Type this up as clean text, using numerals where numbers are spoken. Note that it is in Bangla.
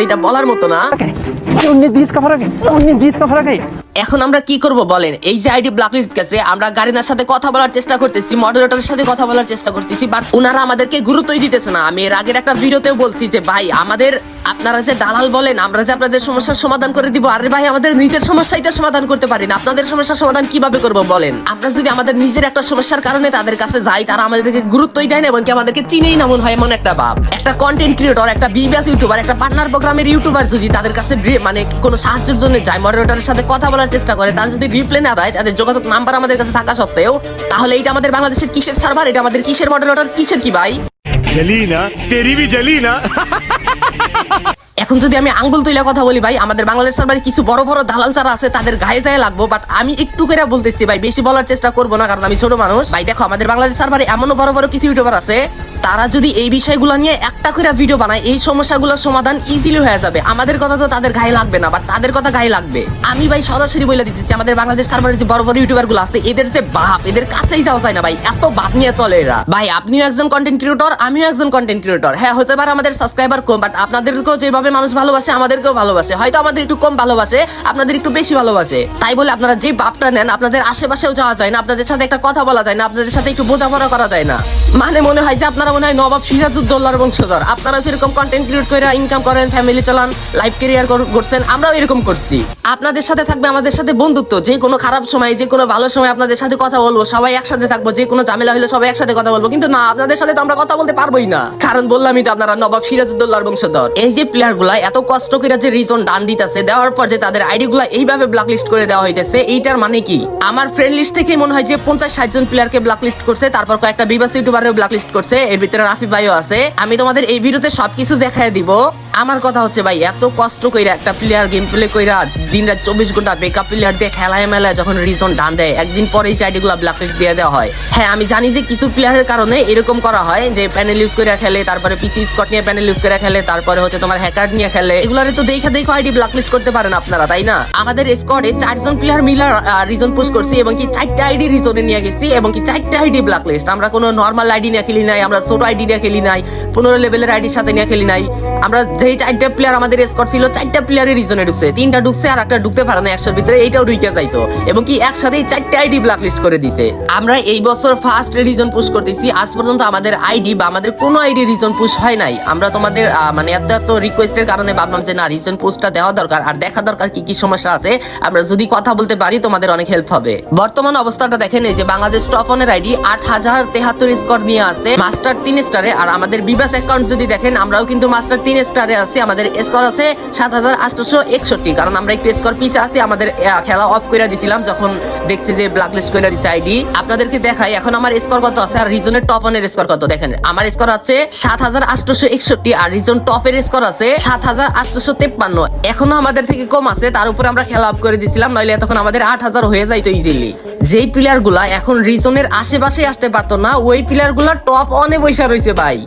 এটা বলার মতো না। 19-20 का फर्क है, 19-20 का फर्क है। এখন আমরা কি করব বলেন? এই যে আইডি ব্ল্যাকলিস্ট গেছে, আমরা গারিনার সাথে কথা বলার চেষ্টা করতেছি, মডারেটরের সাথে কথা বলার চেষ্টা করতেছি, বাট ওনারা আমাদেরকে গুরুত্বই দিতেছে না। আমি এর আগের একটা ভিডিওতেও বলছি যে ভাই আমাদের আপনারা যে দালাল বলেন, আমরা যে আপনাদের সমস্যার সমাধান করে দিব, আরে ভাই আমাদের নিজের সমস্যাটা সমাধান করতে পারি না, আপনাদের সমস্যার সমাধান কিভাবে করব বলেন? আমরা যদি আমাদের নিজের একটা সমস্যার কারণে তাদের কাছে যাই, তারা আমাদেরকে গুরুত্বই দেয় না এবং কি আমাদেরকে চিনেই না মনে হয় এমন একটা ভাব। একটা কন্টেন্ট ক্রিয়েটর, একটা বিবিএস ইউটিউবার, একটা পার্টনার প্রোগ্রামের ইউটিউবার যদি তাদের কাছে মানে কোনো সাহায্যের জন্য যায়, মডারেটরের সাথে কথা বলার চেষ্টা করে, তার যদি রিপ্লাই না দেয়, তাদের যোগাযোগ নাম্বার আমাদের কাছে থাকা সত্ত্বেও, তাহলে এটা আমাদের বাংলাদেশের কিসের সার্ভার? এটা আমাদের কিসের মডারেটর? কিসের কি ভাই? জলি না তেরি ভি জলি না। এখন যদি আমি আঙ্গুল তুলে কথা বলি ভাই, আমাদের বাংলাদেশ সার্ভারে কিছু বড় বড় দালাল যারা আছে তাদের গায়ে গায়ে লাগবো, বাট আমি একটু করে বলতেছি ভাই, বেশি বলার চেষ্টা করবো না, কারণ আমি ছোট মানুষ ভাই। দেখো আমাদের বাংলাদেশ সার্ভারে এমনও বড় বড় কিছু ইউটিউবার আছে, তারা যদি এই বিষয়গুলো নিয়ে একটা করে ভিডিও বানায়, এই সমস্যাগুলোর সমাধান ইজিলি হয়ে যাবে। আমাদের কথা তো তাদের গায়ে লাগবে না, বাট তাদের কথা গায়ে লাগবে। আমি ভাই সরাসরি বলে দিতেছি, আমাদের বাংলাদেশ সার্ভারে যে বড় বড় ইউটিউবার গুলো আছে, এদের যে বাপ, এদের কাছেই যাওয়া যায় না ভাই, এত বাপ নিয়ে চলে এরা ভাই। আপনিও একজন কন্টেন্ট ক্রিয়েটর, আমিও একজন কন্টেন্ট ক্রিয়েটর। হ্যাঁ হতে পারে আমাদের সাবস্ক্রাইবার কম, বাট আপনাদেরকেও যেভাবে মানুষ ভালোবাসে আমাদেরকেও ভালোবাসে। হয়তো আমাদের একটু কম ভালোবাসে, আপনাদের একটু বেশি ভালোবাসে, তাই বলে আপনারা যে বাপটা নেন, আপনাদের আশেপাশেও যাওয়া যায় না, আপনাদের সাথে একটা কথা বলা যায় না, আপনাদের সাথে একটু বোঝাপড়া করা যায় না। মানে মনে হয় যে আপনারা মনে হয় নবাব সিরাজউদ্দৌলার বংশধর। আপনারা যেরকম কন্টেন্ট ক্রিয়েট করে ইনকাম করেন, ফ্যামিলি চালান, লাইফ ক্যারিয়ার করছেন, আমরাও এরকম করছি। আপনাদের সাথে থাকবে আমাদের সাথে বন্ধুত্ব, যে কোনো খারাপ সময়, যে কোনো ভালো সময় আপনাদের সাথে কথা বলবো, সবাই একসাথে থাকবো, যে কোনো ঝামেলা হলে সবাই একসাথে কথা বলবো। কিন্তু না, আপনাদের সাথে তো আমরা কথা বলতে পারবোই না, কারণ বললামই তো আপনারা নবাব সিরাজউদ্দৌলার বংশধর। এই যে প্লেয়ার গুলা এত কষ্ট করে যে রিজন ডান দিতেছে, দেওয়ার পর যে তাদের আইডি গুলা এইভাবে ব্ল্যাকলিস্ট করে দেওয়া হইতেছে, এইটার মানে কি? আমার ফ্রেন্ড লিস্ট থেকে মনে হয় যে 50-60 জন প্লেয়ারকে ব্ল্যাকলিস্ট করছে, তারপর কয়েকটা বিবাস ইউটিউবারও ব্ল্যাকলিস্ট করছে, এর ভিতরে রাফি ভাইও আছে। আমি তোমাদের এই ভিডিওতে সবকিছু দেখায় দিব। আমার কথা হচ্ছে ভাই, এত কষ্ট কইরা একটা প্লেয়ার গেম প্লে কইরা দিনরাত 24 ঘন্টা বেকআপ প্লেয়ার দিয়ে খেলায় মেলায় যখন রিজন ডান দেয়, একদিন পরেই চাইডিগুলো ব্ল্যাকলিস্ট দিয়ে দেওয়া হয়। হ্যাঁ আমি জানি যে কিছু প্লেয়ারের কারণে এরকম করা হয়, যে প্যানেল ইউজ করে খেলে, তারপরে পিসি স্কট নিয়ে প্যানেল ইউজ করে খেলে, তারপরে হচ্ছে তোমার হ্যাকার নিয়ে খেলে, এগুলারে তো দেখা আইডি ব্ল্যাকলিস্ট করতে পারেন আপনারা, তাই না? আমাদের স্কোয়াডে 4 জন প্লেয়ার মিলে রিজন পুশ করছি এবং কি 4টা আইডি রিজনে নিয়ে গেছি এবং কি 4টা আইডি ব্ল্যাকলিস্ট। আমরা কোনো নরমাল আইডি নিয়ে খেলি নাই, আমরা ছোট আইডি নিয়ে খেলি নাই, 15 লেভেলের আইডির সাথে নিয়ে খেলি নাই। আমরা যেই 4টা প্লেয়ার আমাদের স্কোয়াড ছিল, 4টা প্লেয়ারের রিজনে ঢুকছে, 3টা ঢুকছে আর একটা ঢুকতে পারে না 100-র ভিতরে, এইটাও ঢুকে যাইতো এবং কি একসাথেই 4টা আইডি ব্ল্যাকলিস্ট করে দিছে। আমরা এই বছর ফার্স্ট রিজন পুশ করতেছি, আজ পর্যন্ত আমাদের আইডি বা আমাদের কোনো আইডি রিজন পুশ হয় নাই। আমরা তোমাদের মানে এত রিকোয়েস্টের কারণে ভাবলাম যে না, রিজন পুশটা দেওয়া দরকার আর দেখা দরকার কি কি সমস্যা আছে। আমরা যদি কথা বলতে পারি তোমাদের অনেক হেল্প হবে। বর্তমান অবস্থাটা দেখেন, এই যে বাংলাদেশ টপ 1 এর আইডি 8073 স্কোর নিয়ে আছে, মাস্টার 3 স্টারে। আর আমাদের বিবাস অ্যাকাউন্ট যদি দেখেন, আমরাও কিন্তু মাস্টার 3 স্টারে আছি, আমাদের স্কোর আছে 7861, কারণ আমরা একটু স্কোর পিছে আছি। আমাদের খেলা অফ করে দিছিলাম যখন দেখছি যে ব্ল্যাকলিস্ট করে দিচ্ছে আইডি। আপনাদেরকে দেখাই এখন আমার স্কোর কত আছে আর রিজনের টপ 1 এর স্কোর কত। দেখেন আমার স্কোর আছে 7861 আর রিজন টপের স্কোর আছে 7853। এখনো আমাদের থেকে কম আছে, তার উপরে আমরা খেলা অফ করে দিছিলাম, নইলে তখন আমাদের 8000 হয়ে যাইতো ইজিলি। যেই প্লেয়ার গুলা এখন রিজনের আশেপাশে আসতে পারতো না, ওই প্লেয়ার গুলা টপ 1 এ বসে রয়েছে ভাই।